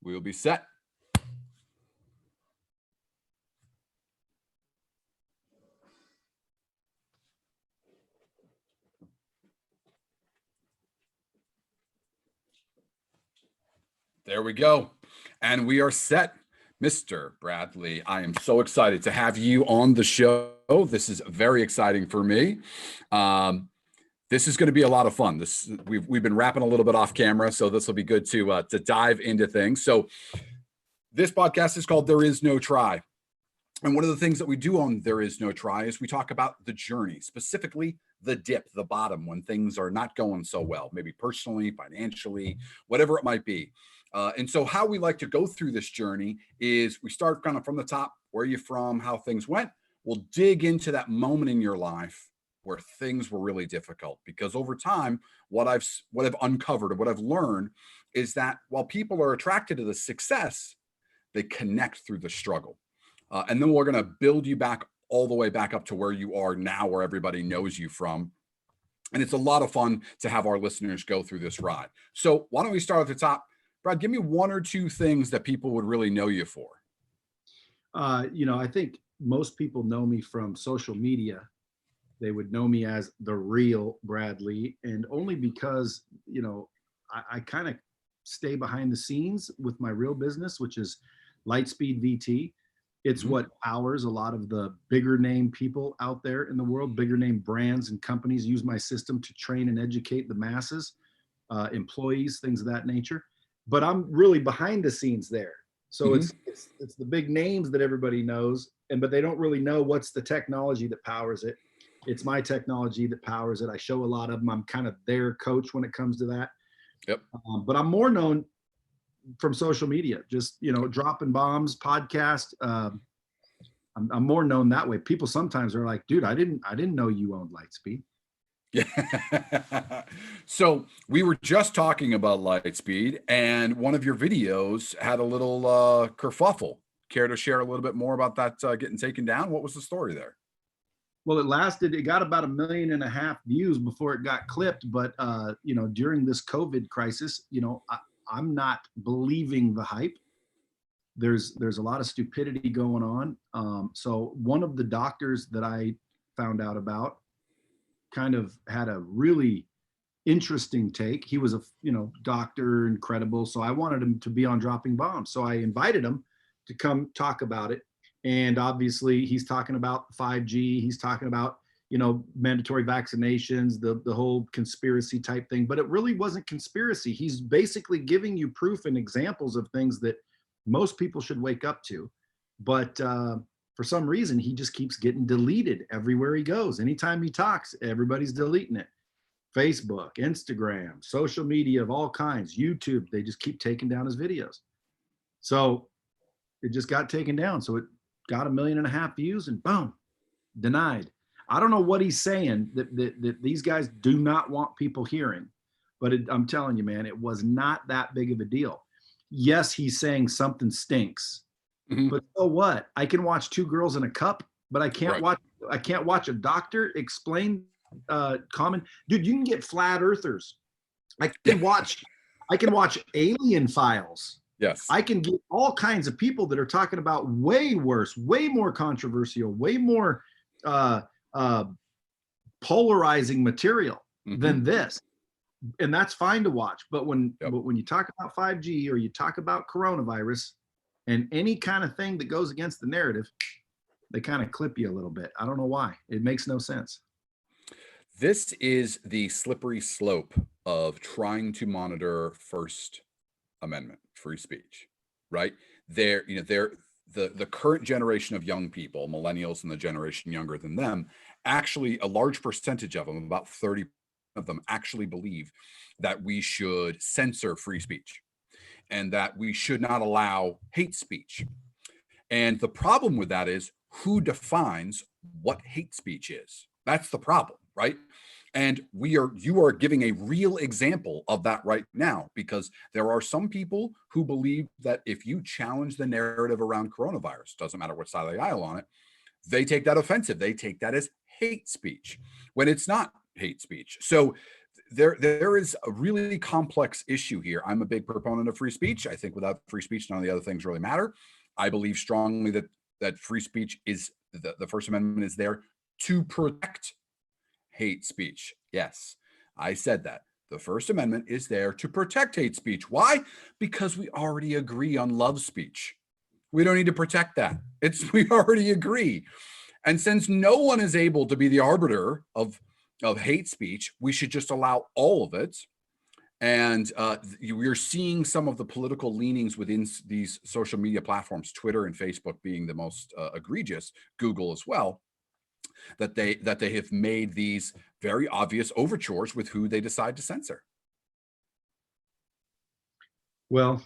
We'll be set. There we go. And we are set. Mr. Bradley, I am so excited to have you on the show. This is very exciting for me. This is going to be a lot of fun. We've been rapping a little bit off camera, so this will be good to dive into things. So this podcast is called There Is No Try. And one of the things that we do on There Is No Try is we talk about the journey, specifically the dip, the bottom, when things are not going so well, maybe personally, financially, whatever it might be. And so how we like to go through this journey is we start kind of from the top, where you're from, how things went. We'll dig into that moment in your life where things were really difficult, because over time, what I've uncovered or what I've learned is that while people are attracted to the success, they connect through the struggle. And then we're going to build you back all the way back up to where you are now, where everybody knows you from. And it's a lot of fun to have our listeners go through this ride. So why don't we start at the top? Brad, give me one or two things that people would really know you for. I think most people know me from social media. They would know me as the real Bradley, and only because, I kind of stay behind the scenes with my real business, which is Lightspeed VT. It's what powers a lot of the bigger name people out there in the world. Bigger name brands and companies use my system to train and educate the masses, employees, things of that nature. But I'm really behind the scenes there. So it's the big names that everybody knows, but they don't really know what's the technology that powers it. It's my technology that powers it. I show a lot of them. I'm kind of their coach when it comes to that. Yep. But I'm more known from social media, just, dropping bombs, podcast. I'm more known that way. People sometimes are like, dude, I didn't know you owned Lightspeed. Yeah. So we were just talking about Lightspeed, and one of your videos had a little kerfuffle. Care to share a little bit more about that getting taken down? What was the story there? Well, it got about 1.5 million views before it got clipped. But, during this COVID crisis, I'm not believing the hype. There's a lot of stupidity going on. So one of the doctors that I found out about kind of had a really interesting take. He was a doctor, incredible. So I wanted him to be on Dropping Bombs. So I invited him to come talk about it. And obviously he's talking about 5G. He's talking about, mandatory vaccinations, the whole conspiracy type thing, but it really wasn't conspiracy. He's basically giving you proof and examples of things that most people should wake up to. But for some reason, he just keeps getting deleted everywhere he goes. Anytime he talks, everybody's deleting it. Facebook, Instagram, social media of all kinds, YouTube, they just keep taking down his videos. So it just got taken down. So it got 1.5 million views and boom, denied. I don't know what he's saying that these guys do not want people hearing, but I'm telling you, man, it was not that big of a deal. Yes, he's saying something stinks. But so what? I can watch Two Girls in a Cup, but I can't watch a doctor explain common. Dude, you can get flat earthers. I can watch alien files. Yes. I can get all kinds of people that are talking about way worse, way more controversial, way more polarizing material than this. And that's fine to watch. But when you talk about 5G or you talk about coronavirus, and any kind of thing that goes against the narrative, they kind of clip you a little bit. I don't know why. It makes no sense. This is the slippery slope of trying to monitor First Amendment, free speech, right? The current generation of young people, millennials and the generation younger than them, actually a large percentage of them, about 30 of them, actually believe that we should censor free speech, and that we should not allow hate speech. And the problem with that is, who defines what hate speech is? That's the problem, right? And you are giving a real example of that right now, because there are some people who believe that if you challenge the narrative around coronavirus, doesn't matter what side of the aisle on it, they take that offensive. They take that as hate speech when it's not hate speech. So there is a really complex issue here. I'm a big proponent of free speech. I think without free speech, none of the other things really matter. I believe strongly that free speech is the First Amendment is there to protect hate speech. Yes, I said that. The First Amendment is there to protect hate speech. Why? Because we already agree on love speech. We don't need to protect that. We already agree. And since no one is able to be the arbiter of hate speech, we should just allow all of it. And we're seeing some of the political leanings within these social media platforms, Twitter and Facebook being the most egregious, Google as well, that they have made these very obvious overtures with who they decide to censor. Well,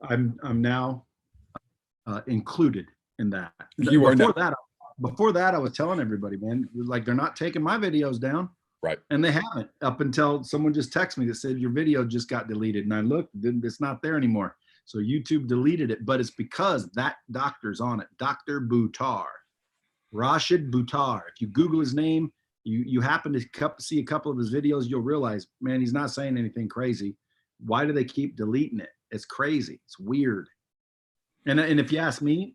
I'm now included in that. You are Before that, I was telling everybody, man, like they're not taking my videos down. Right. And they haven't, up until someone just texted me that said your video just got deleted. And I looked, it's not there anymore. So YouTube deleted it, but it's because that doctor's on it. Dr. Buttar, Rashid Buttar. If you Google his name, you happen to see a couple of his videos, you'll realize, man, he's not saying anything crazy. Why do they keep deleting it? It's crazy. It's weird. And if you ask me,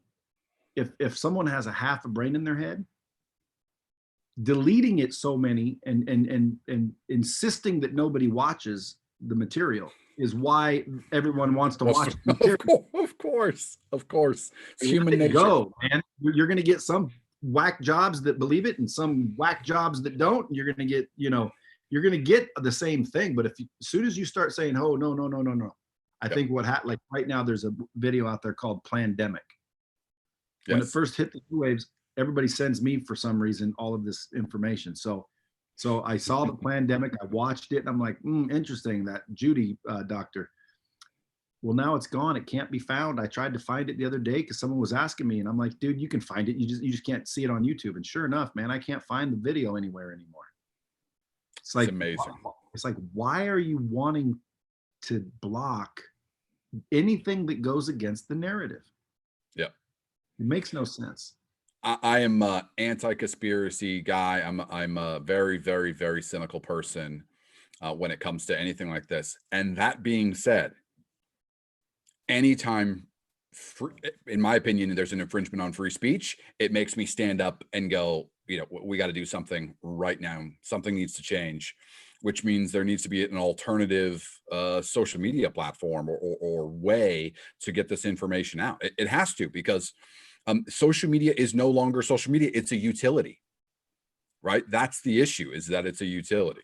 if someone has a half a brain in their head, deleting it so many and insisting that nobody watches the material is why everyone wants to watch the material. Of course. It's human nature. Go, man. You're going to get some whack jobs that believe it and some whack jobs that don't. You're going to get, you're going to get the same thing. But as soon as you start saying, oh, no. I think like right now, there's a video out there called Plandemic. When it first hit the waves, everybody sends me for some reason all of this information. So I saw the Plandemic, I watched it, and I'm like, interesting, that Judy doctor. Well, now it's gone. It can't be found. I tried to find it the other day because someone was asking me, and I'm like, dude, you can find it. You just can't see it on YouTube. And sure enough, man, I can't find the video anywhere anymore. It's like amazing. It's like, why are you wanting to block anything that goes against the narrative? Yeah. It makes no sense. I am an anti-conspiracy guy. I'm a very, very, very cynical person when it comes to anything like this. And that being said, anytime, in my opinion, there's an infringement on free speech, it makes me stand up and go, we got to do something right now. Something needs to change, which means there needs to be an alternative social media platform or way to get this information out. It has to, because social media is no longer social media. It's a utility, right? That's the issue, is that it's a utility.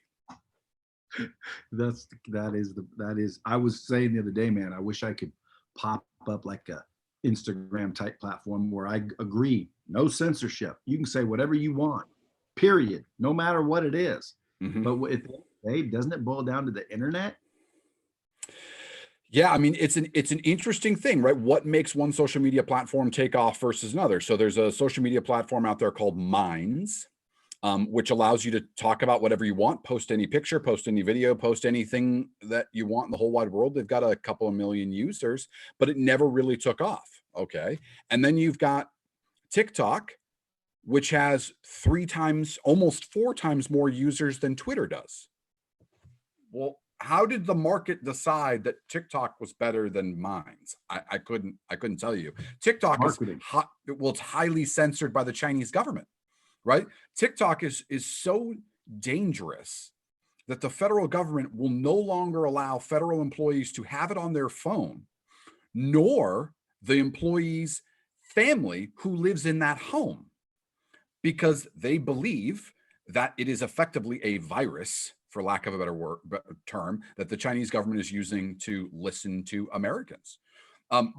That is, I was saying the other day, man, I wish I could pop up like a Instagram type platform where I agree, no censorship. You can say whatever you want, period, no matter what it is. Mm-hmm. But at the end of the day, doesn't it boil down to the internet? Yeah, I mean, it's an interesting thing, right? What makes one social media platform take off versus another? So there's a social media platform out there called Minds, which allows you to talk about whatever you want, post any picture, post any video, post anything that you want in the whole wide world. They've got a couple of million users, but it never really took off. Okay. And then you've got TikTok, which has 3 times, almost 4 times more users than Twitter does. Well, how did the market decide that TikTok was better than Minds? I couldn't tell you. TikTok Marketing. is hot. Well, it's highly censored by the Chinese government, right? TikTok is so dangerous that the federal government will no longer allow federal employees to have it on their phone, nor the employee's family who lives in that home, because they believe that it is effectively a virus, for lack of a better term, that the Chinese government is using to listen to Americans.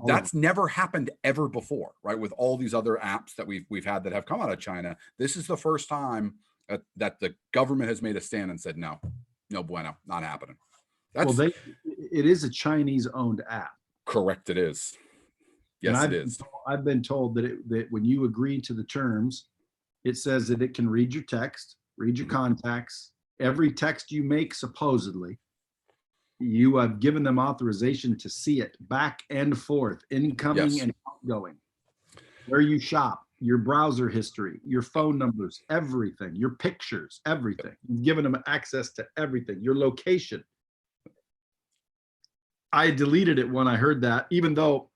That's never happened ever before, right? With all these other apps that we've had that have come out of China, this is the first time that the government has made a stand and said, no bueno, not happening. It is a Chinese-owned app. Correct, it is. Yes, it is. I've been told that when you agree to the terms, it says that it can read your text, read your contacts, every text you make, supposedly. You have given them authorization to see it back and forth, incoming and outgoing, where you shop, your browser history, your phone numbers, everything, your pictures, everything. You've given them access to everything, your location. I deleted it when I heard that, even though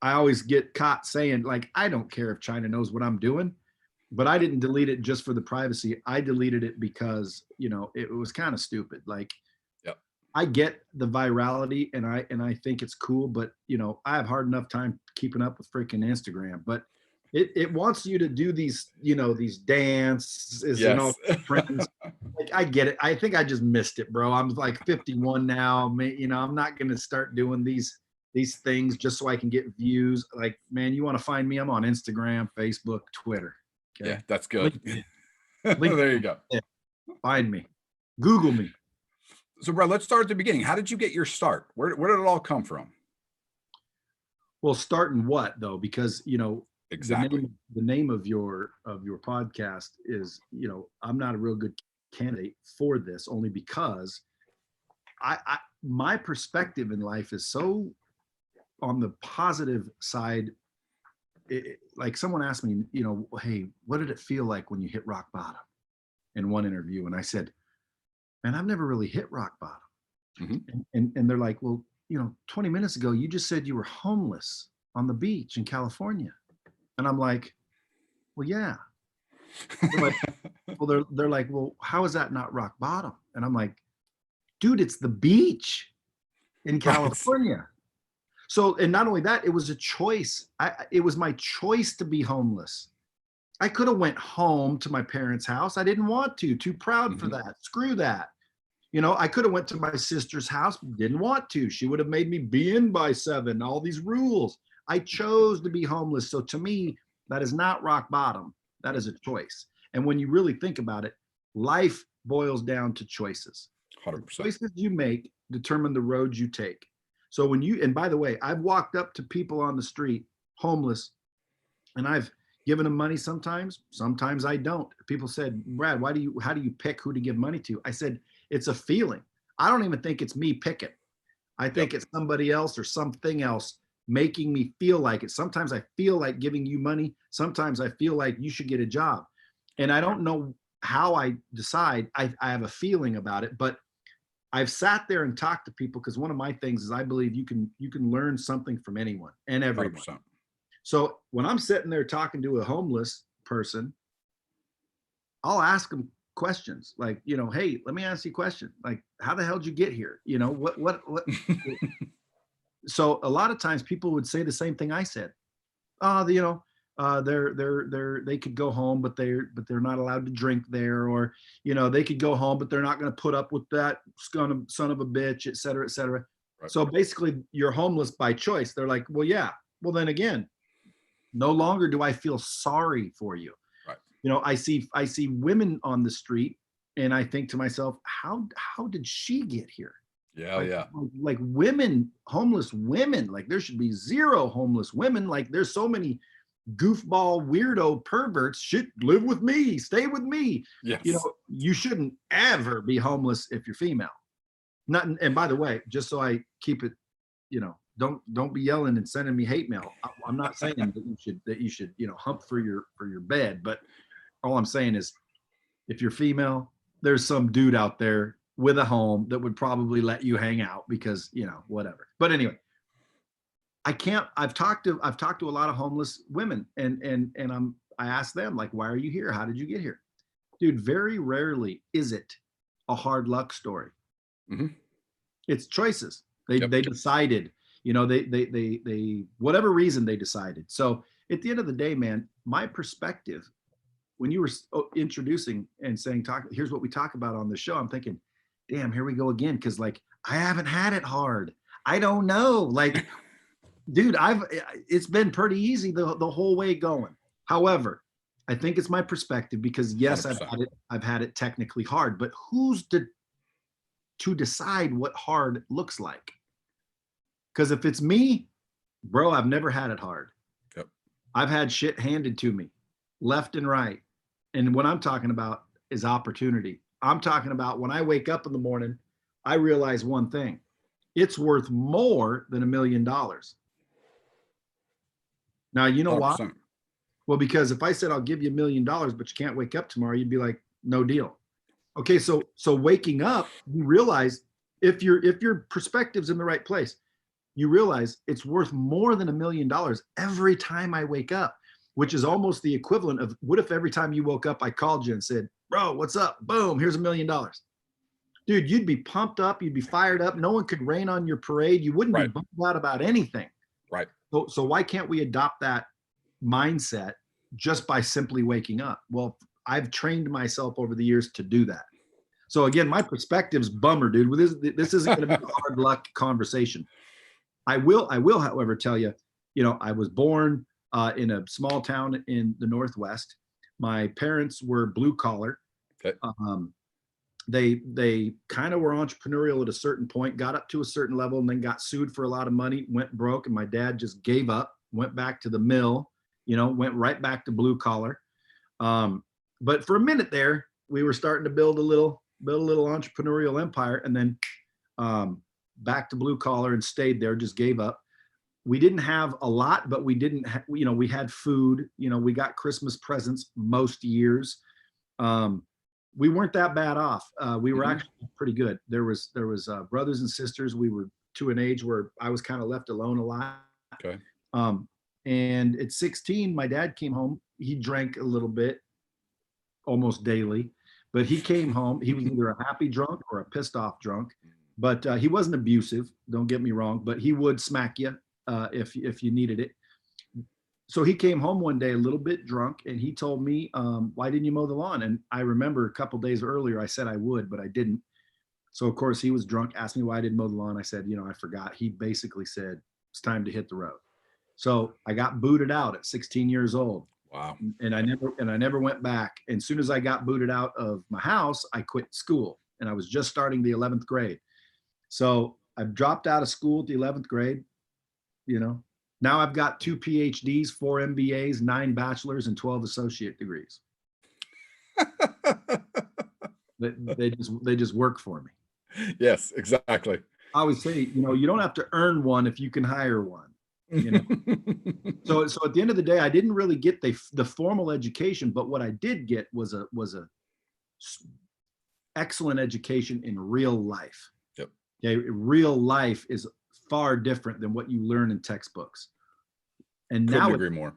I always get caught saying, like, I don't care if China knows what I'm doing, but I didn't delete it just for the privacy. I deleted it because, it was kind of stupid. Like, Yep. I get the virality and I think it's cool, but I have hard enough time keeping up with freaking Instagram. But it wants you to do these, these dances and all Yes. trends. Like, I get it. I think I just missed it, bro. I'm like 51 now. I'm not gonna start doing these things just so I can get views. Like, man, you want to find me? I'm on Instagram, Facebook, Twitter. Okay? Yeah, that's good. LinkedIn. There you go. Find me. Google me. So, Brad, let's start at the beginning. How did you get your start? Where did it all come from? Well, starting what though? Because Exactly. the name of your podcast is, I'm not a real good candidate for this, only because I my perspective in life is so on the positive side. Like, someone asked me, hey, what did it feel like when you hit rock bottom, in one interview? And I said, man, I've never really hit rock bottom. Mm-hmm. And they're like, well, 20 minutes ago, you just said you were homeless on the beach in California. And I'm like, well, yeah. They're like, well, they're like, well, how is that not rock bottom? And I'm like, dude, it's the beach in California. Right. So, and not only that, it was a choice. It was my choice to be homeless. I could have went home to my parents' house. I didn't want to. Too proud for that. Screw that. I could have went to my sister's house. Didn't want to. She would have made me be in by 7. All these rules. I chose to be homeless. So to me, that is not rock bottom. That is a choice. And when you really think about it, life boils down to choices. 100%. The choices you make determine the roads you take. So when and by the way, I've walked up to people on the street, homeless, and I've given them money sometimes. Sometimes I don't. People said, Brad, how do you pick who to give money to? I said, it's a feeling. I don't even think it's me picking. I think it's somebody else or something else making me feel like it. Sometimes I feel like giving you money. Sometimes I feel like you should get a job. And I don't know how I decide. I have a feeling about it, but I've sat there and talked to people, because one of my things is I believe you can learn something from anyone and everyone. 100%. So when I'm sitting there talking to a homeless person, I'll ask them questions like, hey, let me ask you a question. Like, how the hell did you get here? What? So a lot of times people would say the same thing I said. They could go home, but they're not allowed to drink there, or they could go home, but they're not going to put up with that son of a bitch, et cetera, et cetera. Right. So basically, you're homeless by choice. They're like, well, yeah. Well, then again, no longer do I feel sorry for you. Right. I see women on the street, and I think to myself, how did she get here? Yeah. Like women, homeless women, like there should be 0 homeless women. Like, there's so many goofball weirdo perverts. Shit, live with me, stay with me. Yes. You shouldn't ever be homeless if you're female. And by the way, just so I keep it, don't be yelling and sending me hate mail. I'm not saying that you should hump for your bed, but all I'm saying is, if you're female, there's some dude out there with a home that would probably let you hang out, because whatever. But anyway, I've talked to a lot of homeless women, and I asked them, like, why are you here? How did you get here? Dude, very rarely is it a hard luck story. Mm-hmm. It's choices. They decided, they whatever reason they decided. So at the end of the day, man, my perspective, when you were introducing and saying, here's what we talk about on the show, I'm thinking, damn, here we go again. Cause like, I haven't had it hard. I don't know. Like, dude, it's been pretty easy the whole way going. However, I think it's my perspective, because yes, 100%. I've had it technically hard, but who's to decide what hard looks like? Because if it's me, bro, I've never had it hard. Yep. I've had shit handed to me left and right. And what I'm talking about is opportunity. I'm talking about when I wake up in the morning, I realize one thing: it's worth more than $1 million. Now, you know 100%. Why? Well, because if I said I'll give you $1 million, but you can't wake up tomorrow, you'd be like, no deal. Okay, so waking up, you realize if your perspective's in the right place, you realize it's worth more than $1 million every time I wake up, which is almost the equivalent of what if every time you woke up, I called you and said, bro, what's up? Boom, here's $1 million. Dude, you'd be pumped up, you'd be fired up. No one could rain on your parade. You wouldn't be bummed out about anything. Right. So why can't we adopt that mindset just by simply waking up? Well, I've trained myself over the years to do that. So again, my perspective's bummer, dude. This isn't going to be a hard luck conversation. I will, however, tell you, I was born in a small town in the Northwest. My parents were blue collar. Okay. They kind of were entrepreneurial at a certain point, got up to a certain level, and then got sued for a lot of money, went broke, and my dad just gave up, went back to the mill, went right back to blue collar. But for a minute there, we were starting to build a little entrepreneurial empire, and then back to blue collar and stayed there, just gave up. We didn't have a lot, but we didn't, we had food, we got Christmas presents most years. We weren't that bad off. We were actually pretty good. There was brothers and sisters. We were to an age where I was kind of left alone a lot. Okay. And at 16, my dad came home. He drank a little bit, almost daily, but he came home. He was either a happy drunk or a pissed off drunk, but he wasn't abusive. Don't get me wrong, but he would smack you if you needed it. So he came home one day a little bit drunk, and he told me, why didn't you mow the lawn? And I remember a couple days earlier, I said I would, but I didn't. So of course he was drunk, asked me why I didn't mow the lawn. I said, I forgot. He basically said, it's time to hit the road. So I got booted out at 16 years old. Wow. And I never went back. And as soon as I got booted out of my house, I quit school, and I was just starting the 11th grade. So I dropped out of school at the 11th grade, Now I've got 2 PhDs, 4 MBAs, 9 bachelors, and 12 associate degrees. They just work for me. Yes, exactly. I always say, you don't have to earn one if you can hire one. So at the end of the day, I didn't really get the formal education, but what I did get was a excellent education in real life. Yep. Okay, real life is far different than what you learn in textbooks. And Couldn't agree more.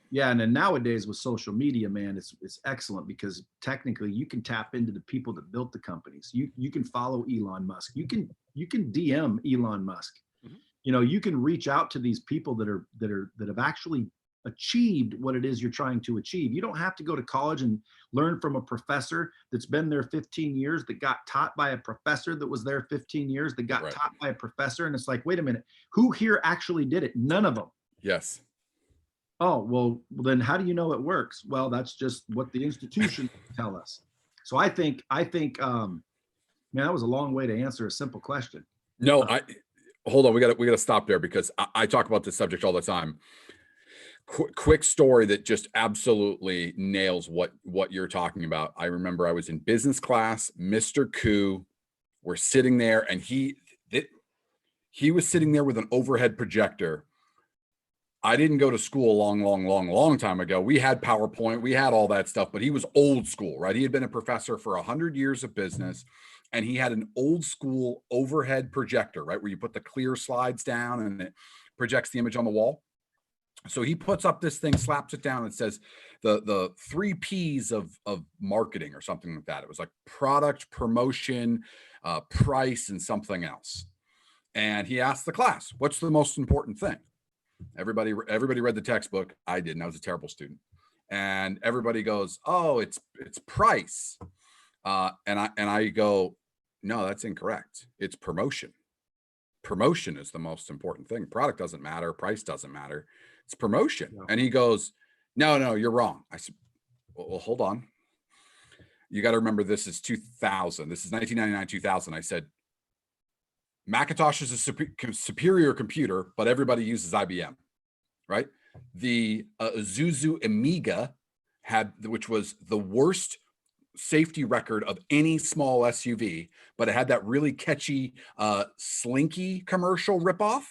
Yeah, and then nowadays with social media, man, it's excellent because technically you can tap into the people that built the companies. You can follow Elon Musk. You can DM Elon Musk. Mm-hmm. You can reach out to these people that have actually achieved what it is you're trying to achieve. You don't have to go to college and learn from a professor that's been there 15 years, that got taught by a professor that was there 15 years, that got taught by a professor. And it's like, wait a minute, who here actually did it? None of them. Yes. Oh, well, then how do you know it works? Well, that's just what the institutions tell us. So I think, man, that was a long way to answer a simple question. No, hold on. We got to stop there because I talk about this subject all the time. Quick story that just absolutely nails what you're talking about. I remember I was in business class, Mr. Koo, we're sitting there, and he was sitting there with an overhead projector. I didn't go to school a long time ago. We had PowerPoint, we had all that stuff, but he was old school, right? He had been a professor for 100 years of business, and he had an old school overhead projector, right? Where you put the clear slides down and it projects the image on the wall. So he puts up this thing, slaps it down, and says the 3 P's of marketing or something like that. It was like product, promotion, price, and something else. And he asked the class, what's the most important thing? Everybody read the textbook. I didn't. I was a terrible student. And everybody goes, oh, it's price. And I go, no, that's incorrect. It's promotion. Promotion is the most important thing. Product doesn't matter. Price doesn't matter. It's promotion. Yeah. And he goes, no, you're wrong. I said, well, hold on. You got to remember, this is 2000. This is 1999, 2000. I said, Macintosh is a superior computer, but everybody uses IBM, right? The Isuzu Amiga which was the worst safety record of any small SUV, but it had that really catchy Slinky commercial ripoff,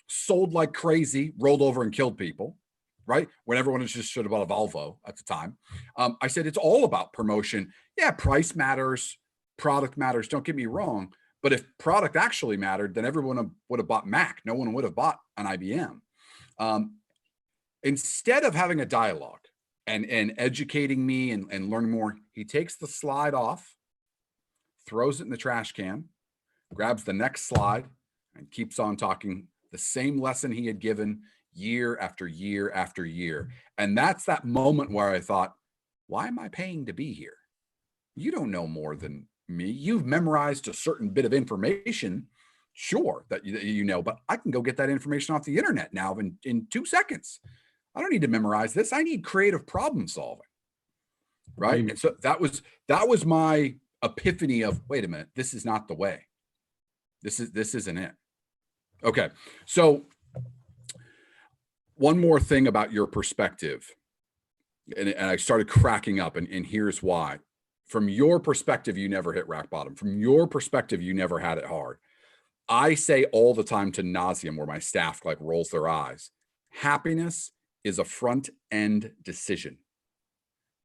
sold like crazy, rolled over and killed people, right? When everyone just should have bought a Volvo at the time. I said, it's all about promotion. Yeah, price matters, product matters. Don't get me wrong. But if product actually mattered, then everyone would have bought Mac. No one would have bought an IBM. Um, Instead of having a dialogue and educating me and learning more, he takes the slide off, throws it in the trash can, grabs the next slide, and keeps on talking the same lesson he had given year after year after year. And that's that moment where I thought, why am I paying to be here? You don't know more than me. You've memorized a certain bit of information, sure, that you know, but I can go get that information off the internet now in 2 seconds. I don't need to memorize this. I need creative problem solving. Right. Amen. And so that was my epiphany of, wait a minute, this is not the way. This isn't it. Okay. So one more thing about your perspective, and I started cracking up, and here's why. From your perspective, you never hit rock bottom. From your perspective, you never had it hard. I say all the time to nauseam, where my staff like rolls their eyes, happiness is a front end decision.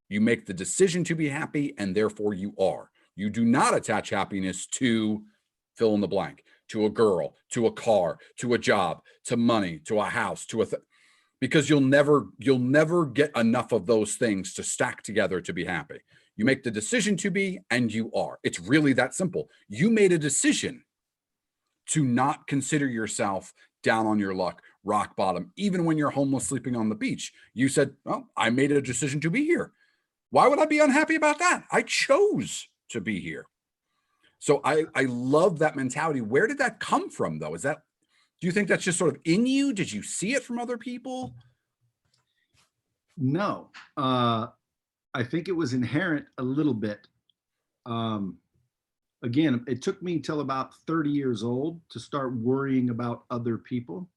You make the decision to be happy, and therefore you are. You do not attach happiness to fill in the blank, to a girl, to a car, to a job, to money, to a house, to because you'll never get enough of those things to stack together to be happy. You make the decision to be, and you are. It's really that simple. You made a decision to not consider yourself down on your luck, rock bottom, even when you're homeless sleeping on the beach. You said, well, I made a decision to be here. Why would I be unhappy about that? I chose to be here. So I love that mentality. Where did that come from, though? Do you think that's just sort of in you? Did you see it from other people? No, I think it was inherent a little bit. Again, it took me till about 30 years old to start worrying about other people.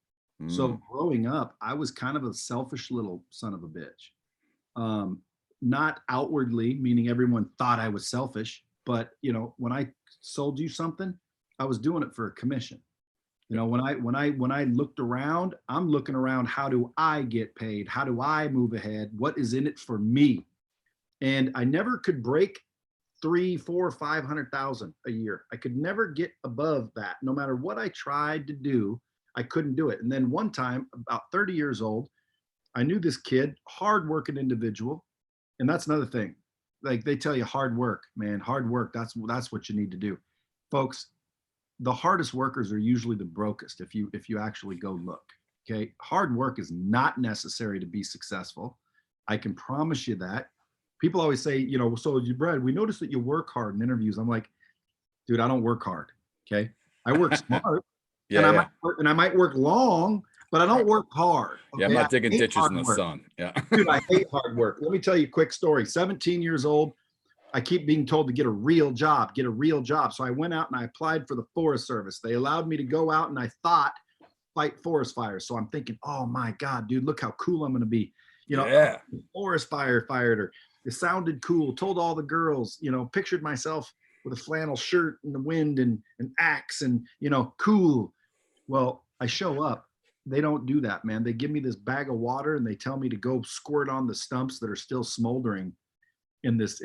So growing up, I was kind of a selfish little son of a bitch. Not outwardly, meaning everyone thought I was selfish, but when I sold you something, I was doing it for a commission. When I looked around, I'm looking around, how do I get paid? How do I move ahead? What is in it for me? And I never could break 3, 4, 500,000 a year. I could never get above that. No matter what I tried to do, I couldn't do it. And then one time, about 30 years old, I knew this kid, hardworking individual. And that's another thing. Like they tell you, hard work, man, hard work. That's what you need to do. Folks, the hardest workers are usually the brokest if you actually go look. Okay. Hard work is not necessary to be successful. I can promise you that. People always say, so Brad, we noticed that you work hard in interviews. I'm like, dude, I don't work hard. Okay. I work smart. Yeah, and I might work long, but I don't work hard. Okay? Yeah, I'm not digging ditches in the sun. Yeah. Dude, I hate hard work. Let me tell you a quick story. 17 years old, I keep being told to get a real job. So I went out and I applied for the Forest Service. They allowed me to go out and I thought fight forest fires. So I'm thinking, oh my God, dude, look how cool I'm going to be. Forest firefighter. It sounded cool. Told all the girls, pictured myself with a flannel shirt in the wind and an axe and, cool. Well, I show up. They don't do that, man. They give me this bag of water and they tell me to go squirt on the stumps that are still smoldering in this,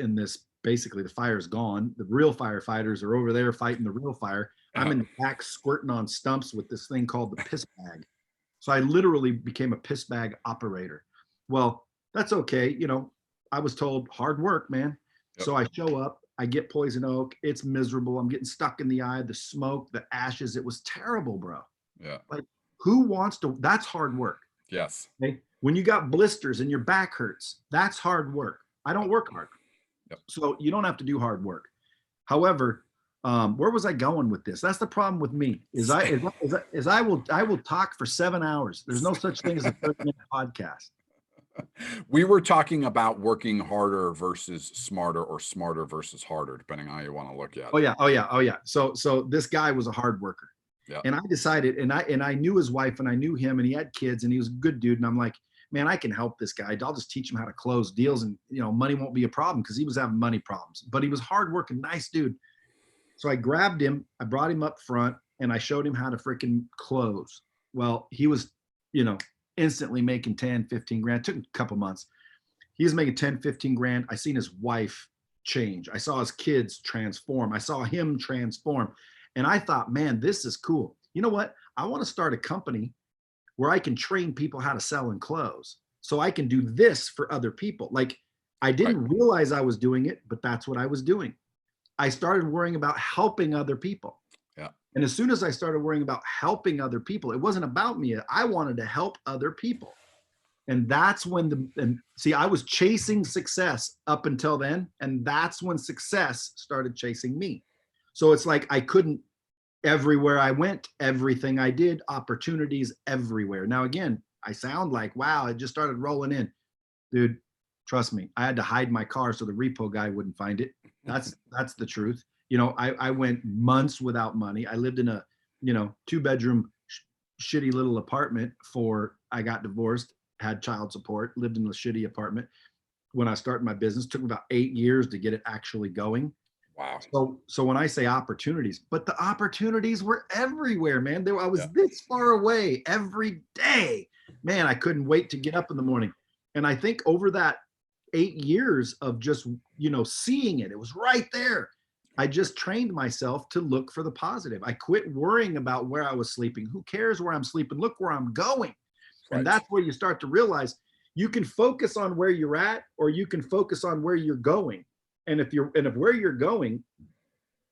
basically the fire's gone. The real firefighters are over there fighting the real fire. I'm in the back squirting on stumps with this thing called the piss bag. So I literally became a piss bag operator. Well, that's okay. I was told hard work, man. Yep. So I show up, I get poison oak. It's miserable. I'm getting stuck in the eye, the smoke, the ashes. It was terrible, bro. Yeah. Like who wants to, that's hard work. Yes. Okay? When you got blisters and your back hurts, that's hard work. I don't work hard. Yep. So you don't have to do hard work. However, where was I going with this? That's the problem with me is I will talk for 7 hours. There's no such thing as a 30-minute podcast. We were talking about working harder versus smarter, or smarter versus harder, depending on how you want to look at it. Oh yeah. So this guy was a hard worker. Yeah. And I decided, and I knew his wife and I knew him and he had kids and he was a good dude. And I'm like, man, I can help this guy. I'll just teach him how to close deals and money won't be a problem, because he was having money problems, but he was hardworking, nice dude. So I grabbed him, I brought him up front and I showed him how to freaking close. Well, he was, instantly making 10, 15 grand. It took a couple months. He was making 10, 15 grand. I seen his wife change. I saw his kids transform. I saw him transform. And I thought, man, this is cool. You know what? I want to start a company where I can train people how to sell and close. So I can do this for other people. Like I didn't realize I was doing it, but that's what I was doing. I started worrying about helping other people. Yeah. And as soon as I started worrying about helping other people, it wasn't about me. I wanted to help other people. And that's when I was chasing success up until then. And that's when success started chasing me. So it's like I couldn't, everywhere I went, everything I did, opportunities everywhere. Now, again, I sound like, wow, it just started rolling in. Dude, trust me, I had to hide my car so the repo guy wouldn't find it. That's the truth. You know, I went months without money. I lived in a, 2-bedroom shitty little apartment I got divorced, had child support, lived in a shitty apartment. When I started my business, it took me about 8 years to get it actually going. Wow. So when I say opportunities, but the opportunities were everywhere, man. I was this far away every day. Man, I couldn't wait to get up in the morning. And I think over that 8 years of just, seeing it, it was right there. I just trained myself to look for the positive. I quit worrying about where I was sleeping. Who cares where I'm sleeping? Look where I'm going. Right. And that's where you start to realize you can focus on where you're at, or you can focus on where you're going. And if where you're going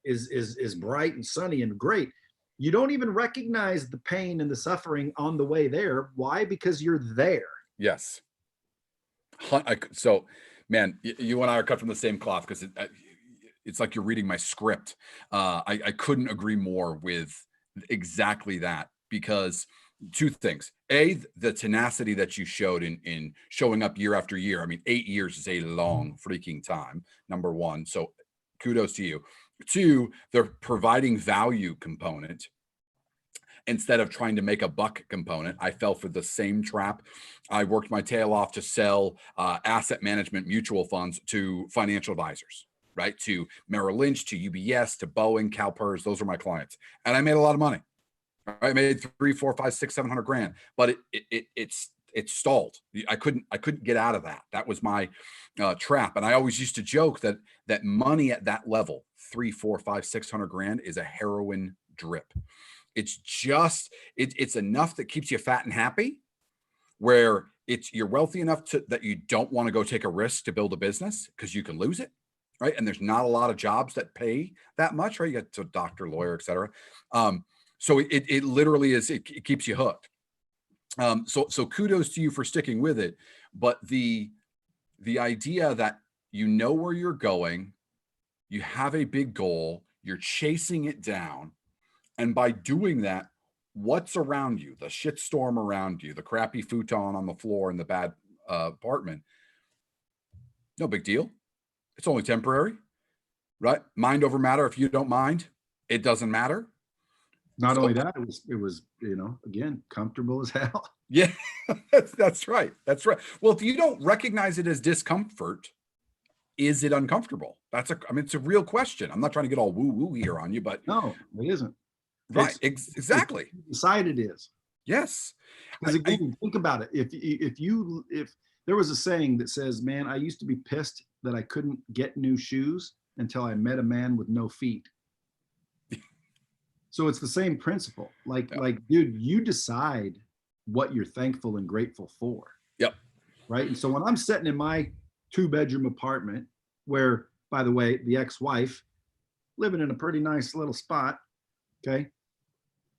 is bright and sunny and great, you don't even recognize the pain and the suffering on the way there. Why? Because you're there. Yes. So, man, you and I are cut from the same cloth, because it's like you're reading my script. I couldn't agree more with exactly that, because two things. A, the tenacity that you showed in showing up year after year. I mean, 8 years is a long freaking time, number one. So kudos to you. Two, the providing value component instead of trying to make a buck component. I fell for the same trap. I worked my tail off to sell asset management mutual funds to financial advisors, right? To Merrill Lynch, to UBS, to Boeing, CalPERS. Those are my clients. And I made a lot of money. I made 3, 4, 5, 6, 700 grand, but it stalled. I couldn't get out of that. That was my trap. And I always used to joke that money at that level, 3, 4, 5, 600 grand, is a heroin drip. It's just it's enough that keeps you fat and happy, where you're wealthy enough that you don't want to go take a risk to build a business because you can lose it, right? And there's not a lot of jobs that pay that much, right? You got to doctor, lawyer, etc. So it literally is, it keeps you hooked. So kudos to you for sticking with it. But the idea that you know where you're going, you have a big goal, you're chasing it down. And by doing that, what's around you, the shitstorm around you, the crappy futon on the floor in the bad apartment, no big deal. It's only temporary, right? Mind over matter. If you don't mind, it doesn't matter. Not only that, it was, again, comfortable as hell. Yeah, that's right. That's right. Well, if you don't recognize it as discomfort, is it uncomfortable? It's a real question. I'm not trying to get all woo-woo here on you, but no, it isn't. Right. Exactly. Decide it is. Yes. Because again, think about it. If there was a saying that says, man, I used to be pissed that I couldn't get new shoes until I met a man with no feet. So it's the same principle. Like, dude, you decide what you're thankful and grateful for. Yep. Right. And so when I'm sitting in my 2-bedroom apartment, where, by the way, the ex-wife living in a pretty nice little spot, okay,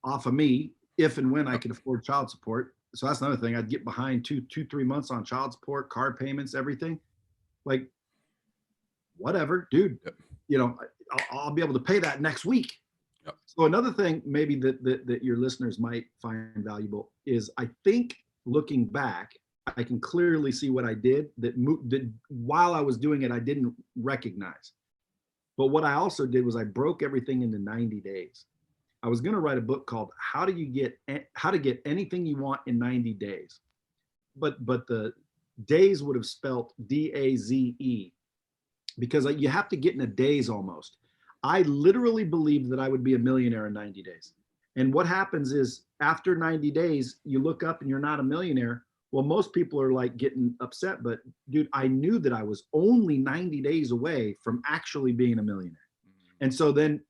off of me, if and when I could afford child support. So that's another thing. I'd get behind 3 months on child support, car payments, everything. Like, whatever, dude. Yep. I'll be able to pay that next week. Yep. So another thing maybe that your listeners might find valuable is, I think looking back, I can clearly see what I did that while I was doing it, I didn't recognize. But what I also did was I broke everything into 90 days. I was going to write a book called How to Get Anything You Want in 90 Days. But the days would have spelt DAZE, because you have to get in a daze almost. I literally believed that I would be a millionaire in 90 days. And what happens is after 90 days, you look up and you're not a millionaire. Well, most people are like getting upset, but dude, I knew that I was only 90 days away from actually being a millionaire. And so then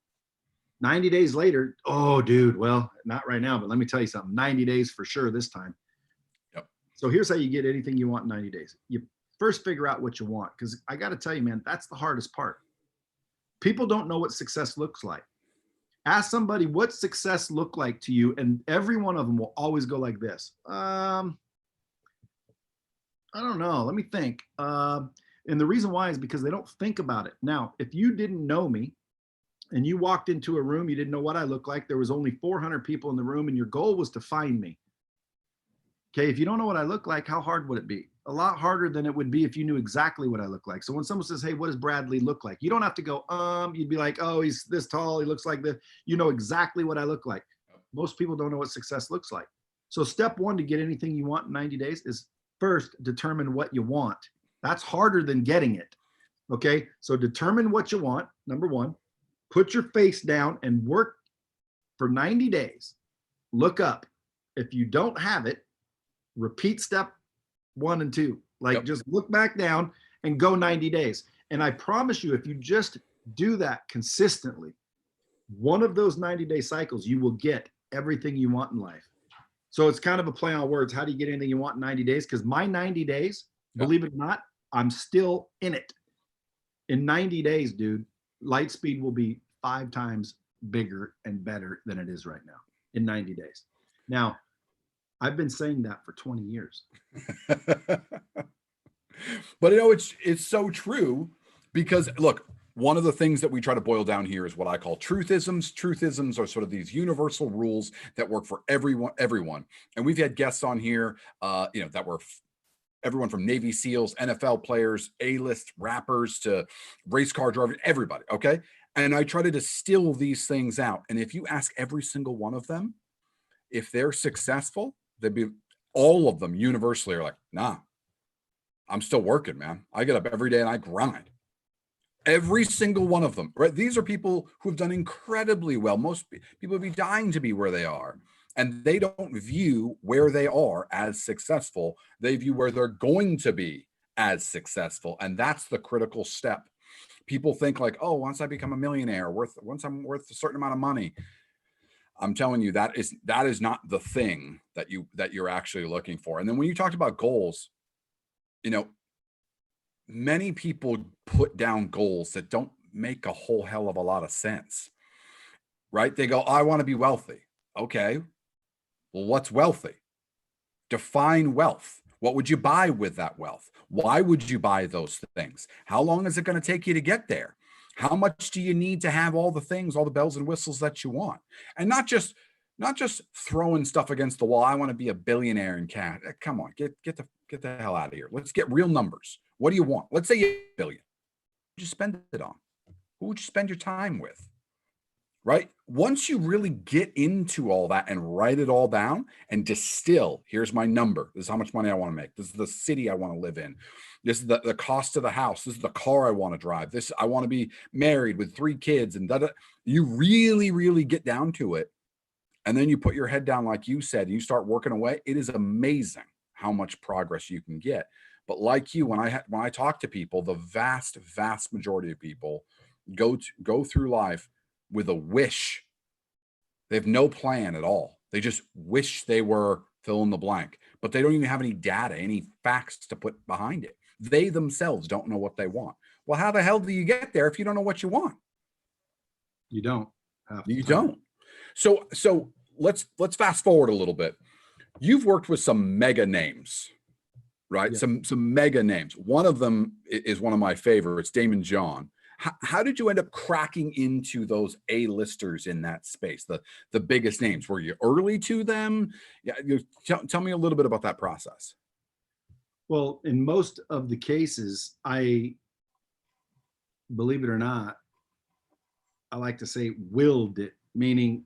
90 days later, oh, dude, well, not right now, but let me tell you something, 90 days for sure this time. Yep. So here's how you get anything you want in 90 days. You first figure out what you want, because I got to tell you, man, that's the hardest part. People don't know what success looks like. Ask somebody what success looked like to you, and every one of them will always go like this. I don't know. Let me think. And the reason why is because they don't think about it. Now, if you didn't know me and you walked into a room, you didn't know what I looked like, there was only 400 people in the room, and your goal was to find me. Okay, if you don't know what I look like, how hard would it be? A lot harder than it would be if you knew exactly what I look like. So when someone says, hey, what does Bradley look like? You don't have to go, you'd be like, oh, he's this tall, he looks like this. You know exactly what I look like. Most people don't know what success looks like. So step one to get anything you want in 90 days is first determine what you want. That's harder than getting it. Okay, so determine what you want, number one. Put your face down and work for 90 days. Look up. If you don't have it, repeat step 1 and 2. Like, just look back down and go 90 days. And I promise you, if you just do that consistently, one of those 90-day cycles, you will get everything you want in life. So it's kind of a play on words. How do you get anything you want in 90 days? Because my 90 days, believe it or not, I'm still in it. In 90 days, dude, Lightspeed will be 5 times bigger and better than it is right now in 90 days. Now, I've been saying that for 20 years. But you know, it's so true, because look, one of the things that we try to boil down here is what I call truthisms. Truthisms are sort of these universal rules that work for everyone. And we've had guests on here, that were everyone from Navy SEALs, NFL players, A-list rappers to race car drivers, everybody. Okay. And I try to distill these things out. And if you ask every single one of them, if they're successful, they'd be, all of them universally are like, nah, I'm still working, man. I get up every day and I grind. Every single one of them, right? These are people who have done incredibly well. Most people would be dying to be where they are. And they don't view where they are as successful. They view where they're going to be as successful. And that's the critical step. People think like, oh, once I become a millionaire, once I'm worth a certain amount of money. I'm telling you, that is not the thing that you're actually looking for. And then when you talked about goals, many people put down goals that don't make a whole hell of a lot of sense, right? They go, I want to be wealthy. Okay. Well, what's wealthy? Define wealth. What would you buy with that wealth? Why would you buy those things? How long is it going to take you to get there? How much do you need to have all the things, all the bells and whistles that you want? And not just throwing stuff against the wall. I want to be a billionaire in cash. Come on, get the hell out of here. Let's get real numbers. What do you want? Let's say $1 billion. What would you spend it on? Who would you spend your time with? Right? Once you really get into all that and write it all down and distill, here's my number. This is how much money I want to make. This is the city I want to live in. This is the cost of the house. This is the car I want to drive. This, I want to be married with 3 kids, and you really, really get down to it. And then you put your head down, like you said, and you start working away. It is amazing how much progress you can get. But like you, when I talk to people, the vast majority of people go through life with a wish. They have no plan at all. They just wish they were fill in the blank, but they don't even have any data, any facts to put behind it. They themselves don't know what they want. Well, how the hell do you get there if you don't know what you want? You don't. You don't. So let's fast forward a little bit. You've worked with some mega names, right? Yeah. Some mega names. One of them is one of my favorites, Damon John. How did you end up cracking into those A-listers in that space, the biggest names? Were you early to them? Yeah, tell me a little bit about that process. Well, in most of the cases, I, believe it or not, I like to say willed it, meaning,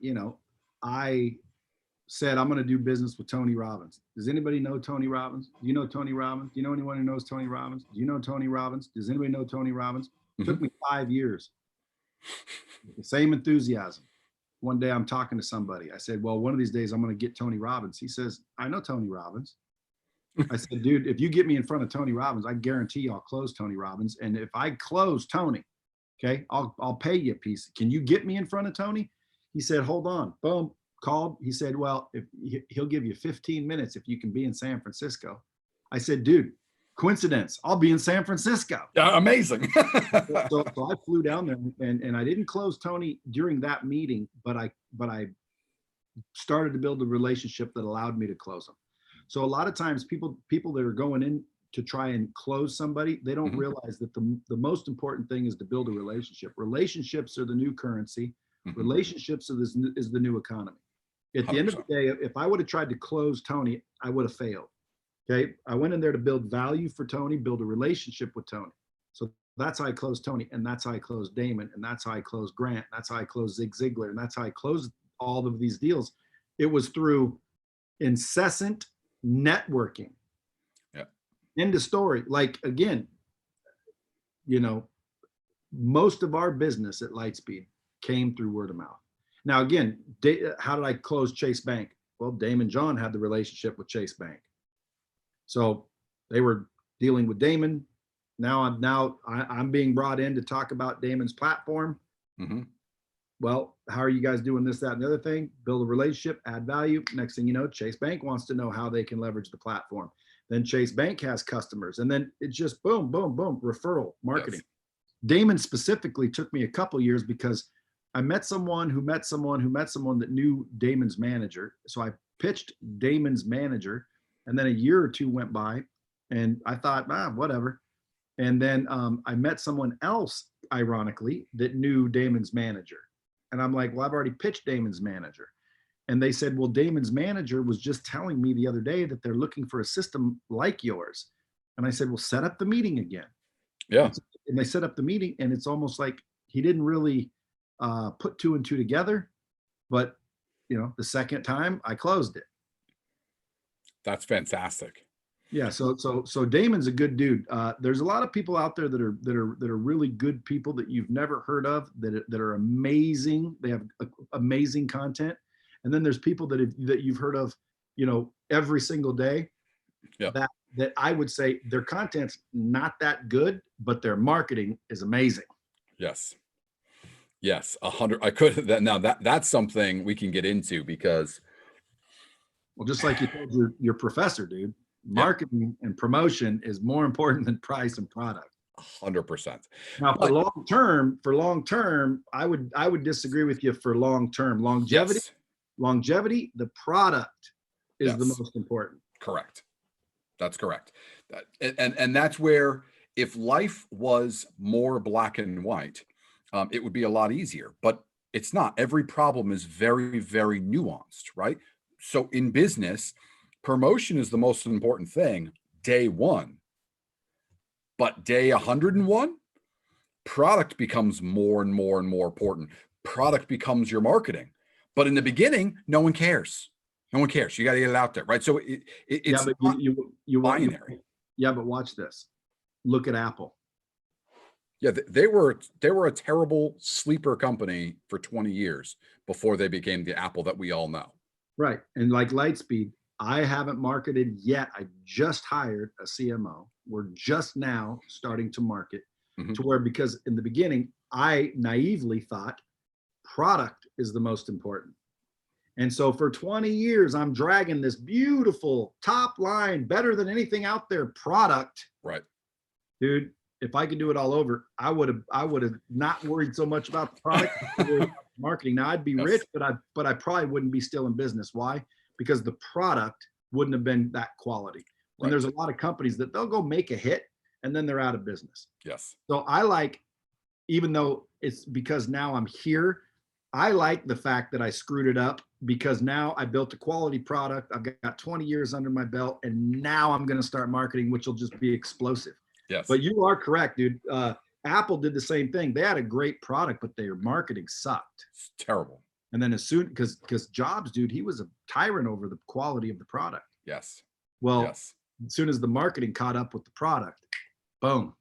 I said, I'm going to do business with Tony Robbins. Does anybody know Tony Robbins? Do you know Tony Robbins? Do you know anyone who knows Tony Robbins? Do you know Tony Robbins? Does anybody know Tony Robbins? It took me 5 years. The same enthusiasm. one day I'm talking to somebody. I said, well, one of these days I'm going to get Tony Robbins. He says, I know Tony Robbins. I said, dude, if you get me in front of Tony Robbins, I guarantee I'll close Tony Robbins. And if I close Tony, okay, I'll pay you a piece. Can you get me in front of Tony? He said, hold on. Boom. Called. He said, well, if he'll give you 15 minutes if you can be in San Francisco. I said, dude, coincidence. I'll be in San Francisco. Amazing. so I flew down there, and I didn't close Tony during that meeting, but I started to build a relationship that allowed me to close him. So a lot of times people that are going in to try and close somebody, they don't realize that the most important thing is to build a relationship. Relationships are the new currency. Relationships is the new economy. At the 100%. End of the day, if I would have tried to close Tony, I would have failed. Okay. I went in there to build value for Tony, build a relationship with Tony. So that's how I closed Tony. And that's how I closed Damon. And that's how I closed Grant. That's how I closed Zig Ziglar. And that's how I closed all of these deals. It was through incessant networking. Yeah. End of story. Like, again, you know, most of our business at Lightspeed came through word of mouth. Now, again, how did I close Chase Bank? Well, Damon John had the relationship with Chase Bank. So they were dealing with Damon. Now I'm being brought in to talk about Damon's platform. Well, how are you guys doing this, that, and the other thing? Build a relationship, add value. Next thing you know, Chase Bank wants to know how they can leverage the platform. Then Chase Bank has customers. And then it's just boom, boom, boom, referral marketing. Yes. Damon specifically took me a couple years because I met someone who met someone who met someone that knew Damon's manager. So I pitched Damon's manager, and then a year or two went by and I thought, whatever. And then I met someone else, ironically, that knew Damon's manager. And I'm like, well, I've already pitched Damon's manager. And they said, well, Damon's manager was just telling me the other day that they're looking for a system like yours. And I said, well, set up the meeting again. Yeah. And they set up the meeting, and it's almost like he didn't really put two and two together. But, you know, the second time I closed it. That's fantastic. Yeah. So Damon's a good dude. There's a lot of people out there that are really good people that you've never heard of, that are amazing. They have amazing content. And then there's people that you've heard of, you know, every single day. Yeah. That I would say their content's not that good, but their marketing is amazing. Yes. Yes. 100. I could now that's something we can get into because. Well, just like you told your professor, dude, marketing and promotion is more important than price and product. 100%. Now, for long term, I would disagree with you. For long term, longevity, the product is the most important. Correct. That's correct. And that's where, if life was more black and white, it would be a lot easier. But it's not. Every problem is very, very nuanced, right? So in business, promotion is the most important thing day one. But day 101, product becomes more and more and more important. Product becomes your marketing. But in the beginning, no one cares. No one cares. You got to get it out there, right? So it's you binary. Yeah, but watch this. Look at Apple. Yeah, they were a terrible sleeper company for 20 years before they became the Apple that we all know. Right. And like Lightspeed, I haven't marketed yet. I just hired a CMO. We're just now starting to market to where, because in the beginning, I naively thought product is the most important. And so for 20 years, I'm dragging this beautiful top line, better than anything out there product. Right. Dude, if I could do it all over, I would have not worried so much about the product, marketing. Now I'd be rich, but I probably wouldn't be still in business. Why? Because the product wouldn't have been that quality. Right. And there's a lot of companies that they'll go make a hit and then they're out of business. Yes. So I like, even though it's because now I'm here, I like the fact that I screwed it up, because now I built a quality product. I've got 20 years under my belt, and now I'm going to start marketing, which will just be explosive. Yes. But you are correct, dude. Apple did the same thing. They had a great product, but their marketing sucked. It's terrible. And then as soon, because Jobs, dude, he was a tyrant over the quality of the product. Yes. Well, as soon as the marketing caught up with the product, boom.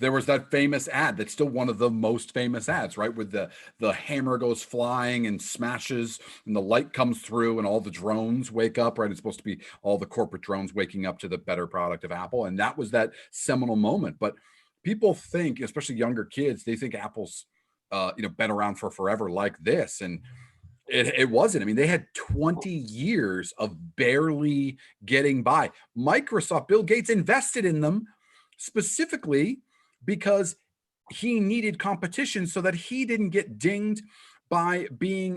There was that famous ad that's still one of the most famous ads, right? With the hammer goes flying and smashes and the light comes through and all the drones wake up, right? It's supposed to be all the corporate drones waking up to the better product of Apple. And that was that seminal moment. But people think, especially younger kids, they think Apple's been around for forever like this. And it wasn't. I mean, they had 20 years of barely getting by. Microsoft, Bill Gates invested in them specifically because he needed competition so that he didn't get dinged by being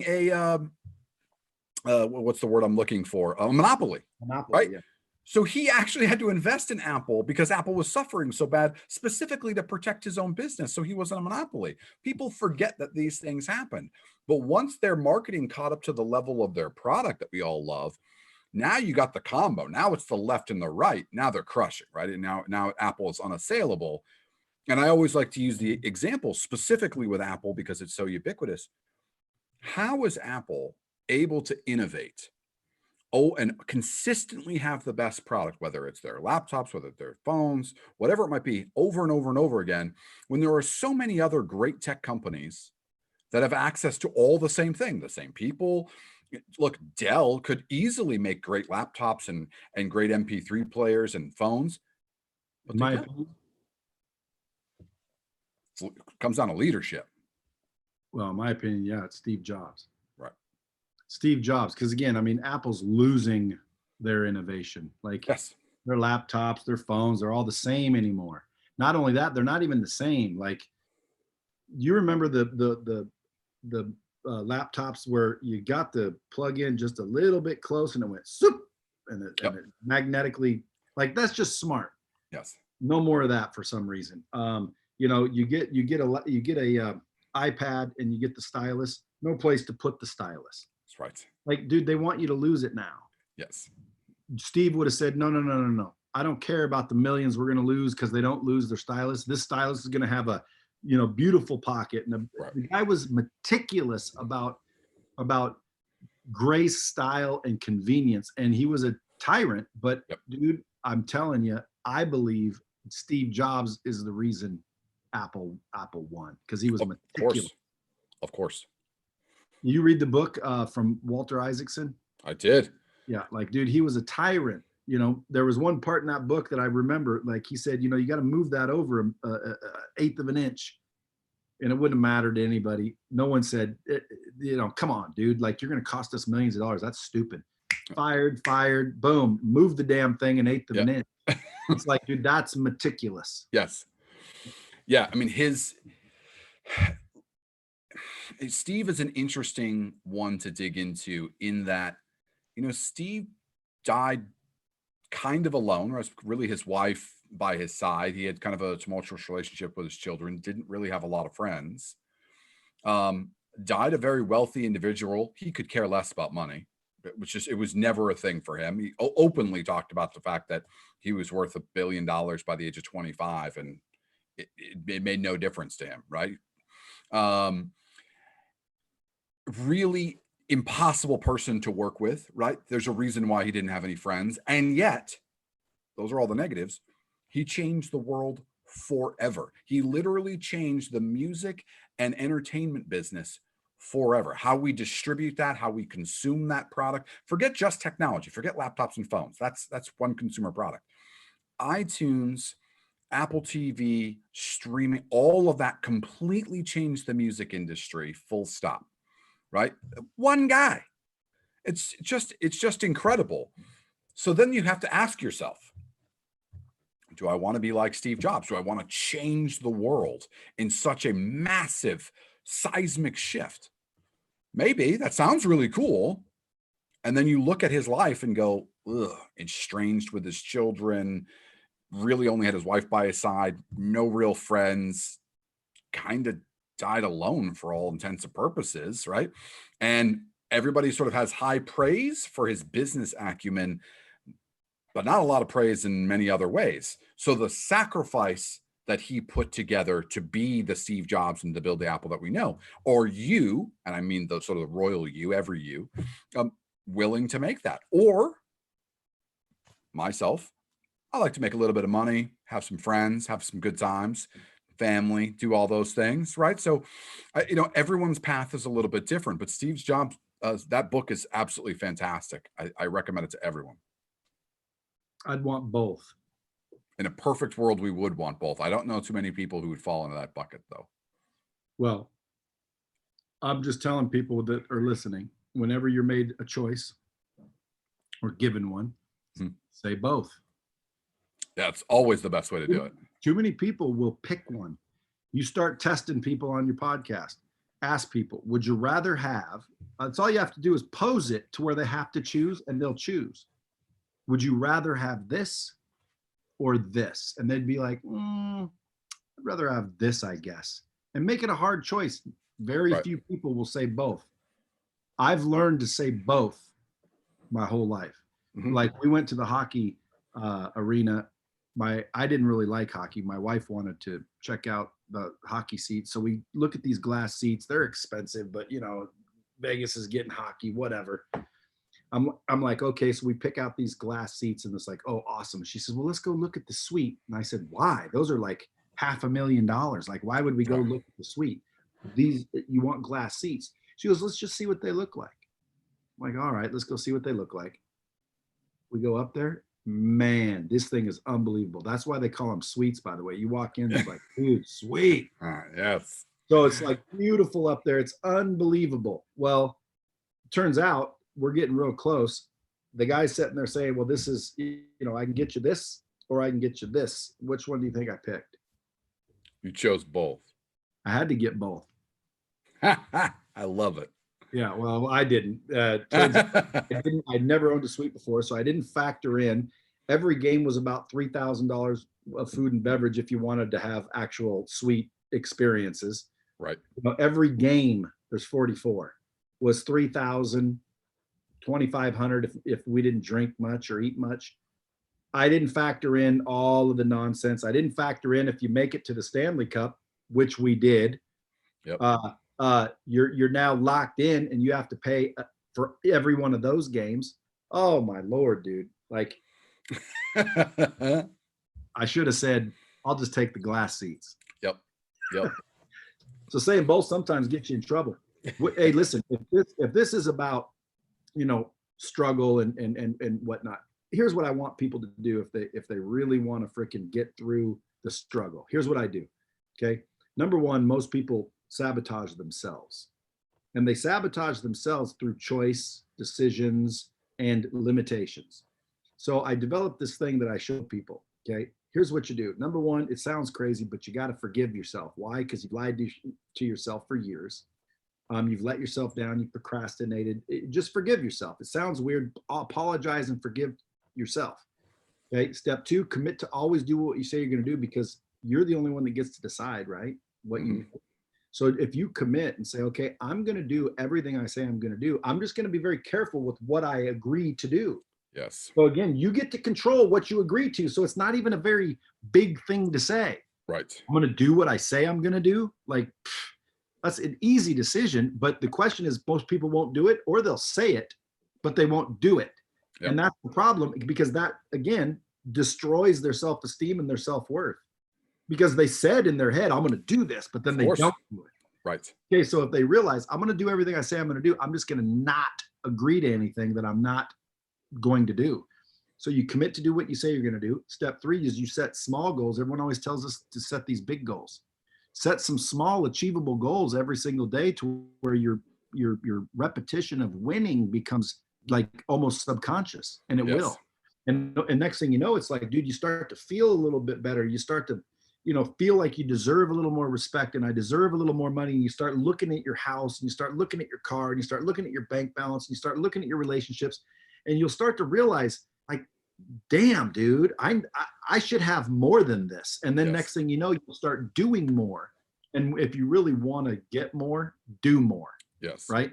what's the word I'm looking for? A monopoly, right? Yeah. So he actually had to invest in Apple because Apple was suffering so bad, specifically to protect his own business. So he wasn't a monopoly. People forget that these things happen. But once their marketing caught up to the level of their product that we all love, now you got the combo. Now it's the left and the right. Now they're crushing, right? And now Apple is unassailable. And I always like to use the example specifically with Apple because it's so ubiquitous. How is Apple able to innovate? And consistently have the best product, whether it's their laptops, whether it's their phones, whatever it might be, over and over and over again, when there are so many other great tech companies that have access to all the same thing, the same people. Look, Dell could easily make great laptops and great MP3 players and phones. But In my opinion, it comes down to leadership. well, in my opinion, yeah, it's Steve Jobs. Right. Steve Jobs, because again, I mean, Apple's losing their innovation. Like Yes. their laptops, their phones, they're all the same anymore. Not only that, they're not even the same. Like, you remember the laptops where you got the plug in just a little bit close and it went soup and Yep. it magnetically, like, that's just smart. Yes. No more of that for some reason. You get a iPad and you get the stylus. No place to put the stylus. That's right. Like, dude, they want you to lose it now. Yes. Steve would have said, no. I don't care about the millions we're going to lose because they don't lose their stylus. This stylus is going to have a, beautiful pocket. And Right. the guy was meticulous about grace, style, and convenience. And he was a tyrant. But Yep. dude, I'm telling you, I believe Steve Jobs is the reason Apple won, because he was Of meticulous. course. Of course. You read the book from Walter Isaacson? I did. Yeah, like, dude, he was a tyrant. There was one part in that book that I remember, like, he said, you got to move that over an eighth of an inch, and it wouldn't have mattered to anybody. No one said, come on, dude, like, you're going to cost us millions of dollars. That's stupid. Fired, boom, move the damn thing an eighth of an inch. It's like, dude, that's meticulous. Yes. Yeah. I mean, Steve is an interesting one to dig into in that, Steve died kind of alone, or really his wife by his side. He had kind of a tumultuous relationship with his children, didn't really have a lot of friends. Died a very wealthy individual. He could care less about money. It was never a thing for him. He openly talked about the fact that he was worth $1 billion by the age of 25, and it made no difference to him, right? Really impossible person to work with, right? There's a reason why he didn't have any friends. And yet, those are all the negatives. He changed the world forever. He literally changed the music and entertainment business forever. How we distribute that, how we consume that product. Forget just technology, forget laptops and phones. That's one consumer product. iTunes, Apple TV, streaming, all of that completely changed the music industry, full stop. Right? One guy. It's just incredible. So then you have to ask yourself, do I want to be like Steve Jobs? Do I want to change the world in such a massive seismic shift? Maybe that sounds really cool. And then you look at his life and go, ugh, estranged with his children, really only had his wife by his side, no real friends, kind of died alone for all intents and purposes, right? And everybody sort of has high praise for his business acumen, but not a lot of praise in many other ways. So the sacrifice that he put together to be the Steve Jobs and to build the Apple that we know, or you, and I mean the sort of royal you, every you, willing to make that, or myself, I like to make a little bit of money, have some friends, have some good times, family, do all those things, right? So, everyone's path is a little bit different, but Steve's Jobs, that book is absolutely fantastic. I recommend it to everyone. I'd want both. In a perfect world, we would want both. I don't know too many people who would fall into that bucket, though. Well, I'm just telling people that are listening, whenever you're made a choice or given one, say both. That's always the best way to do it. Too many people will pick one. You start testing people on your podcast. Ask people, would you rather have, that's all you have to do is pose it to where they have to choose, and they'll choose. Would you rather have this or this? And they'd be like, I'd rather have this, I guess. And make it a hard choice. Very few people will say both. I've learned to say both my whole life. Like, we went to the hockey arena. I didn't really like hockey. My wife wanted to check out the hockey seats. So we look at these glass seats. They're expensive, but Vegas is getting hockey, whatever. I'm like, okay, so we pick out these glass seats, and it's like, oh, awesome. She says, well, let's go look at the suite. And I said, why? Those are like $500,000. Like, why would we go look at the suite? You want glass seats. She goes, let's just see what they look like. I'm like, all right, let's go see what they look like. We go up there. Man, this thing is unbelievable. That's why they call them suites, by the way. You walk in, it's like, dude, sweet. Yes. So it's like beautiful up there. It's unbelievable. Well, turns out we're getting real close. The guy's sitting there saying, well, this is, I can get you this or I can get you this. Which one do you think I picked? You chose both. I had to get both. I love it. Yeah, well, I didn't. I'd never owned a suite before, so I didn't factor in. Every game was about $3,000 of food and beverage if you wanted to have actual suite experiences. Right. Every game, there's 44, was 3,000, 2,500 if we didn't drink much or eat much. I didn't factor in all of the nonsense. I didn't factor in if you make it to the Stanley Cup, which we did. Yep. You're now locked in, and you have to pay for every one of those games. Oh my Lord, dude! Like, I should have said, I'll just take the glass seats. Yep. So saying both sometimes gets you in trouble. Hey, listen, if this is about struggle and whatnot, here's what I want people to do if they really want to freaking get through the struggle. Here's what I do. Okay, number one, most people sabotage themselves, and they sabotage themselves through choice, decisions, and limitations. So I developed this thing that I show people. Okay, here's what you do. Number one, it sounds crazy, but you got to forgive yourself. Why? Because you've lied to yourself for years. You've let yourself down. You procrastinated. Just forgive yourself. It sounds weird. Apologize and forgive yourself. Okay. Step two, commit to always do what you say you're going to do, because you're the only one that gets to decide, right? What you. So if you commit and say, okay, I'm going to do everything I say I'm going to do, I'm just going to be very careful with what I agree to do. Yes. So again, you get to control what you agree to. So it's not even a very big thing to say. Right. I'm going to do what I say I'm going to do. Like, that's an easy decision. But the question is, most people won't do it, or they'll say it, but they won't do it. Yep. And that's the problem, because that, again, destroys their self-esteem and their self-worth. Because they said in their head, I'm going to do this, but then they don't do it. Right. Okay, so if they realize, I'm going to do everything I say I'm going to do, I'm just going to not agree to anything that I'm not going to do. So you commit to do what you say you're going to do. Step three is you set small goals. Everyone always tells us to set these big goals. Set some small achievable goals every single day, to where your repetition of winning becomes like almost subconscious, and it will. And next thing you know, it's like, dude, you start to feel a little bit better. You start to feel like you deserve a little more respect, and I deserve a little more money. And you start looking at your house, and you start looking at your car, and you start looking at your bank balance, and you start looking at your relationships, and you'll start to realize, like, damn, dude, I should have more than this. And then next thing you know, you'll start doing more. And if you really want to get more, do more. Yes. Right.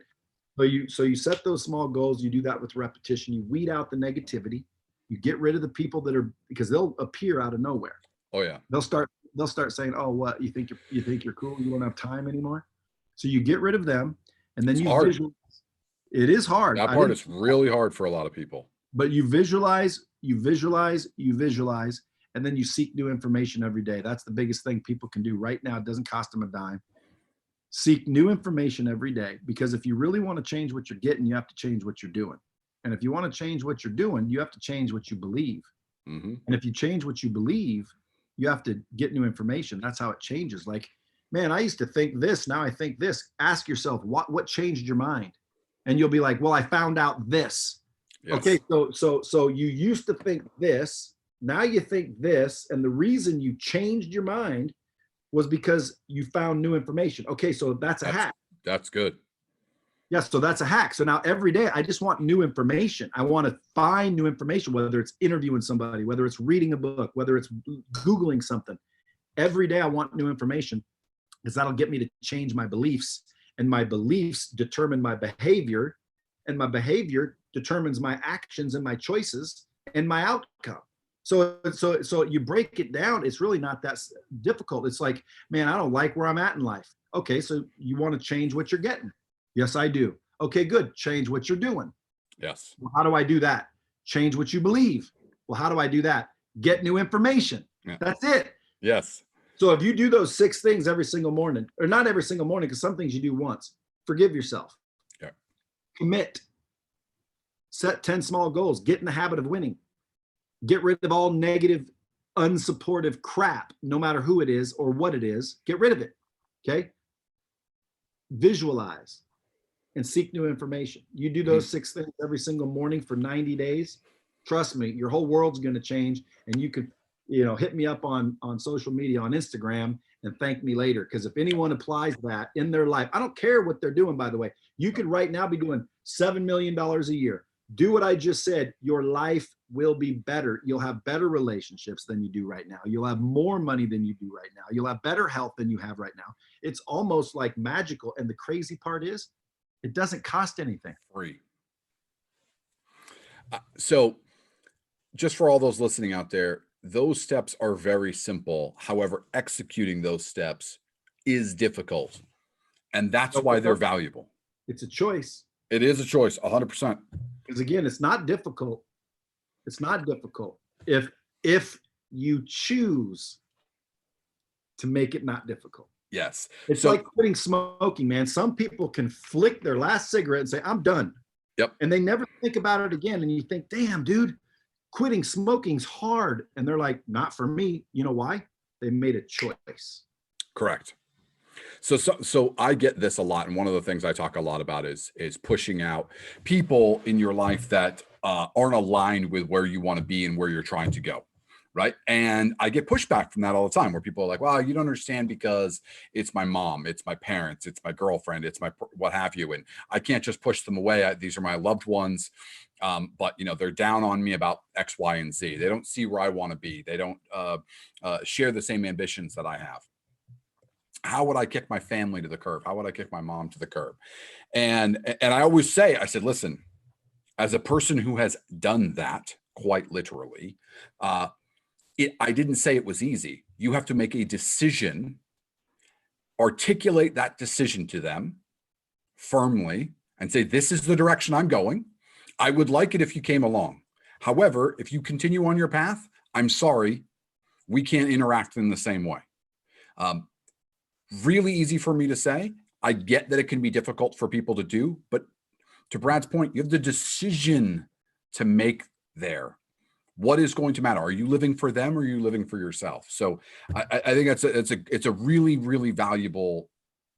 So you set those small goals. You do that with repetition. You weed out the negativity. You get rid of the people that are, because they'll appear out of nowhere. Oh yeah. They'll start saying, oh, what, you think you're cool, you don't have time anymore. So you get rid of them, and then you visualize. It is hard. That part is really hard for a lot of people. But you visualize, you visualize, you visualize, and then you seek new information every day. That's the biggest thing people can do right now. It doesn't cost them a dime. Seek new information every day, because if you really want to change what you're getting, you have to change what you're doing. And if you want to change what you're doing, you have to change what you believe. Mm-hmm. And if you change what you believe, you have to get new information. That's how it changes. Like, man, I used to think this, now I think this. Ask yourself, what changed your mind? And you'll be like, well, I found out this. Yes. Okay, so you used to think this, now you think this, and the reason you changed your mind was because you found new information. Okay, so that's a hack. That's good. Yes, so that's a hack. So now every day I just want new information. I want to find new information, whether it's interviewing somebody, whether it's reading a book, whether it's Googling something. Every day I want new information, because that'll get me to change my beliefs, and my beliefs determine my behavior, and my behavior determines my actions and my choices and my outcome. So you break it down, it's really not that difficult. It's like, man, I don't like where I'm at in life. Okay, so you want to change what you're getting. Yes, I do. Okay, good. Change what you're doing. Yes. Well, how do I do that? Change what you believe. Well, how do I do that? Get new information. Yeah. That's it. Yes. So if you do those 6 things every single morning, or not every single morning, because some things you do once, forgive yourself. Yeah. Commit. Set 10 small goals. Get in the habit of winning. Get rid of all negative, unsupportive crap, no matter who it is or what it is. Get rid of it. Okay? Visualize and seek new information. You do those 6 things every single morning for 90 days. Trust me, your whole world's going to change, and you could, hit me up on social media, on Instagram, and thank me later. Because if anyone applies that in their life, I don't care what they're doing, by the way, you could right now be doing $7 million a year. Do what I just said. Your life will be better. You'll have better relationships than you do right now. You'll have more money than you do right now. You'll have better health than you have right now. It's almost like magical. And the crazy part is, it doesn't cost anything. Free. So just for all those listening out there, those steps are very simple. However, executing those steps is difficult. And that's why they're valuable. It's a choice. It is a choice, 100%. Because again, it's not difficult. It's not difficult if you choose to make it not difficult. Yes. It's like quitting smoking, man. Some people can flick their last cigarette and say, I'm done. Yep. And they never think about it again. And you think, damn, dude, quitting smoking's hard. And they're like, not for me. You know why? They made a choice. Correct. So I get this a lot. And one of the things I talk a lot about is pushing out people in your life that aren't aligned with where you want to be and where you're trying to go. Right. And I get pushback from that all the time, where people are like, well, you don't understand, because it's my mom, it's my parents, it's my girlfriend, it's my what have you. And I can't just push them away. These are my loved ones. But they're down on me about X, Y, and Z. They don't see where I want to be. They don't share the same ambitions that I have. How would I kick my family to the curb? How would I kick my mom to the curb? And I always say, I said, listen, as a person who has done that quite literally, I didn't say it was easy. You have to make a decision, articulate that decision to them firmly, and say, this is the direction I'm going. I would like it if you came along. However, if you continue on your path, I'm sorry, we can't interact in the same way. Really easy for me to say. I get that it can be difficult for people to do, but to Brad's point, you have the decision to make there. What is going to matter? Are you living for them, or are you living for yourself? So I think it's a really, really valuable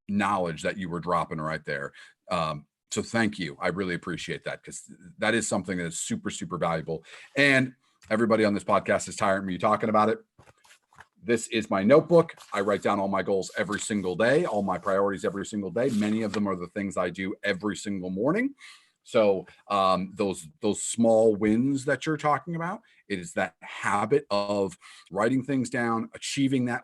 knowledge that you were dropping right there. So thank you. I really appreciate that, because that is something that is super, super valuable. And everybody on this podcast is tired of me talking about it. This is my notebook. I write down all my goals every single day, all my priorities every single day. Many of them are the things I do every single morning. So those small wins that you're talking about, it is that habit of writing things down, achieving that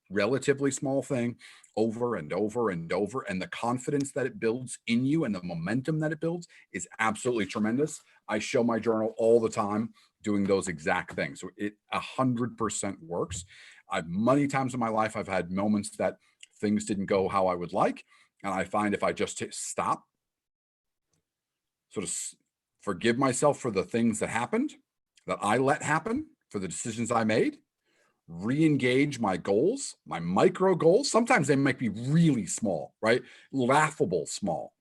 relatively small thing over and over and over. And the confidence that it builds in you and the momentum that it builds is absolutely tremendous. I show my journal all the time doing those exact things. So it 100% works. Many times in my life, I've had moments that things didn't go how I would like. And I find if I just stop, sort of forgive myself for the things that happened, that I let happen, for the decisions I made, re-engage my goals, my micro goals. Sometimes they might be really small, right? Laughable small,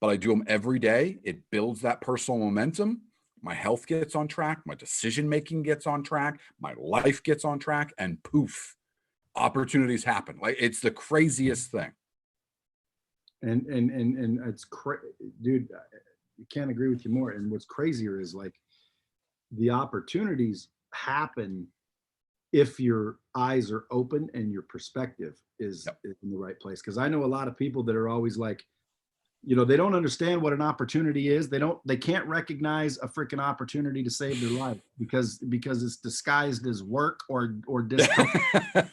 but I do them every day. It builds that personal momentum. My health gets on track. My decision-making gets on track. My life gets on track, and poof, opportunities happen. Like, it's the craziest thing. And it's dude, I can't agree with you more. And what's crazier is like the opportunities happen if your eyes are open and your perspective is in the right place. Because I know a lot of people that are always like, they don't understand what an opportunity is. They can't recognize a freaking opportunity to save their life because it's disguised as work or discomfort.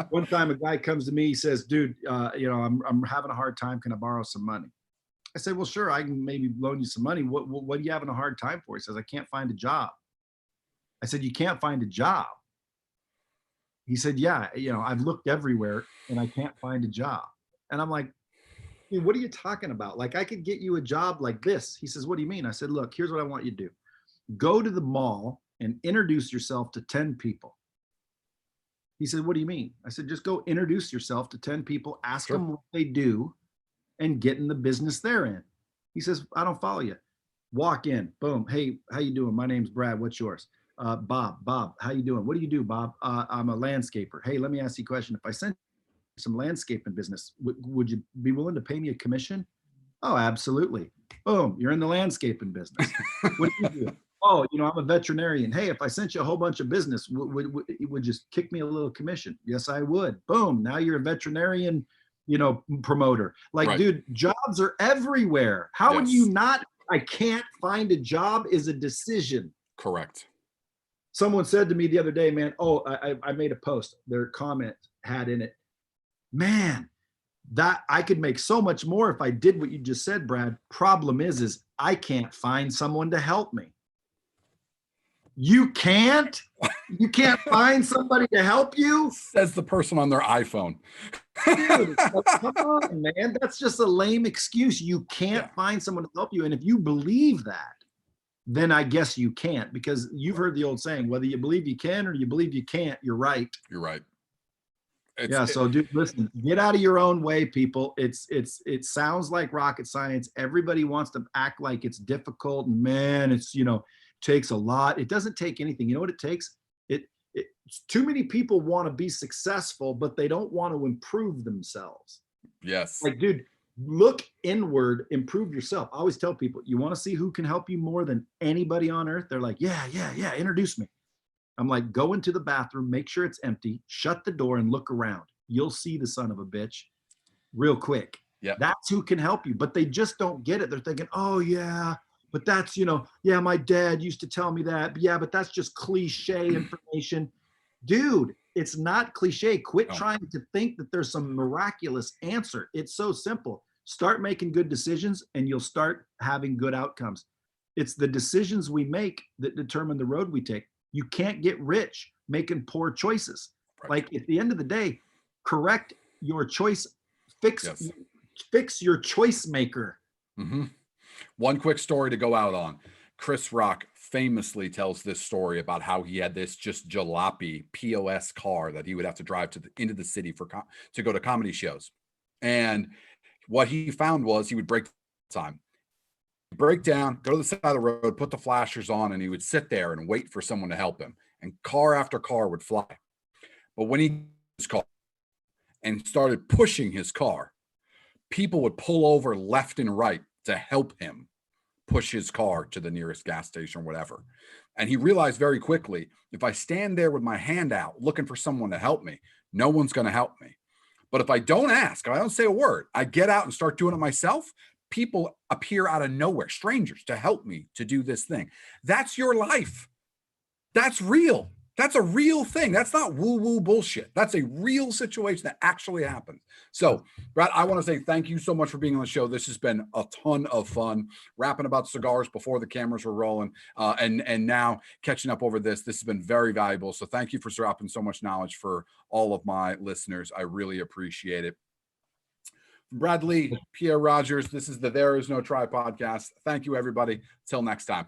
One time a guy comes to me, he says, dude, I'm having a hard time. Can I borrow some money? I said, well, sure, I can maybe loan you some money. What are you having a hard time for? He says, I can't find a job. I said, you can't find a job? He said, yeah, I've looked everywhere and I can't find a job. And I'm like, dude, what are you talking about? Like, I could get you a job like this. He says, what do you mean? I said, look, here's what I want you to do. Go to the mall and introduce yourself to 10 people. He said, what do you mean? I said, just go introduce yourself to 10 people, ask them what they do, and get in the business they're in. He says, I don't follow you. Walk in, boom. Hey, how you doing? My name's Brad. What's yours? Bob, how you doing? What do you do, Bob? I'm a landscaper. Hey, let me ask you a question. If I sent you some landscaping business, would you be willing to pay me a commission? Oh, absolutely. Boom, you're in the landscaping business. What do you do? Oh, I'm a veterinarian. Hey, if I sent you a whole bunch of business, would you kick me a little commission? Yes, I would. Boom, now you're a veterinarian, promoter. Like, right. Dude, jobs are everywhere. How would you not? I can't find a job is a decision. Correct. Someone said to me the other day, man, I made a post. Their comment had in it, man, that I could make so much more if I did what you just said, Brad. Problem is I can't find someone to help me. You can't? You can't find somebody to help you? Says the person on their iPhone. Dude, come on, man. That's just a lame excuse. You can't find someone to help you. And if you believe that, then I guess you can't, because you've heard the old saying, whether you believe you can or you believe you can't, you're right. You're right. So dude, listen, get out of your own way, people. It sounds like rocket science. Everybody wants to act like it's difficult, and man, it's, takes a lot. It doesn't take anything. You know what it takes? Too many people want to be successful, but they don't want to improve themselves. Yes. Like, dude, look inward, improve yourself. I always tell people, you want to see who can help you more than anybody on earth? They're like, yeah, introduce me. I'm like, go into the bathroom, make sure it's empty, shut the door and look around. You'll see the son of a bitch real quick. Yeah. That's who can help you, but they just don't get it. They're thinking, oh yeah, but that's, my dad used to tell me that. But yeah, but that's just cliche information. Dude, it's not cliche. Quit trying to think that there's some miraculous answer. It's so simple. Start making good decisions and you'll start having good outcomes. It's the decisions we make that determine the road we take. You can't get rich making poor choices. Right. Like, at the end of the day, correct your choice, fix your choice maker. Mm-hmm. One quick story to go out on. Chris Rock famously tells this story about how he had this just jalopy POS car that he would have to drive into the city to go to comedy shows. And what he found was he would break down, go to the side of the road, put the flashers on, and he would sit there and wait for someone to help him. And car after car would fly. But when he his car and started pushing his car, people would pull over left and right to help him push his car to the nearest gas station or whatever. And he realized very quickly, if I stand there with my hand out looking for someone to help me, no one's going to help me. But if I don't ask, if I don't say a word, I get out and start doing it myself, people appear out of nowhere, strangers, to help me to do this thing. That's your life. That's real. That's a real thing. That's not woo-woo bullshit. That's a real situation that actually happens. So, Brad, I want to say thank you so much for being on the show. This has been a ton of fun. Rapping about cigars before the cameras were rolling, and now catching up over this. This has been very valuable. So thank you for dropping so much knowledge for all of my listeners. I really appreciate it. Bradley, Pierre Rogers, this is the There Is No Try podcast. Thank you, everybody. Till next time.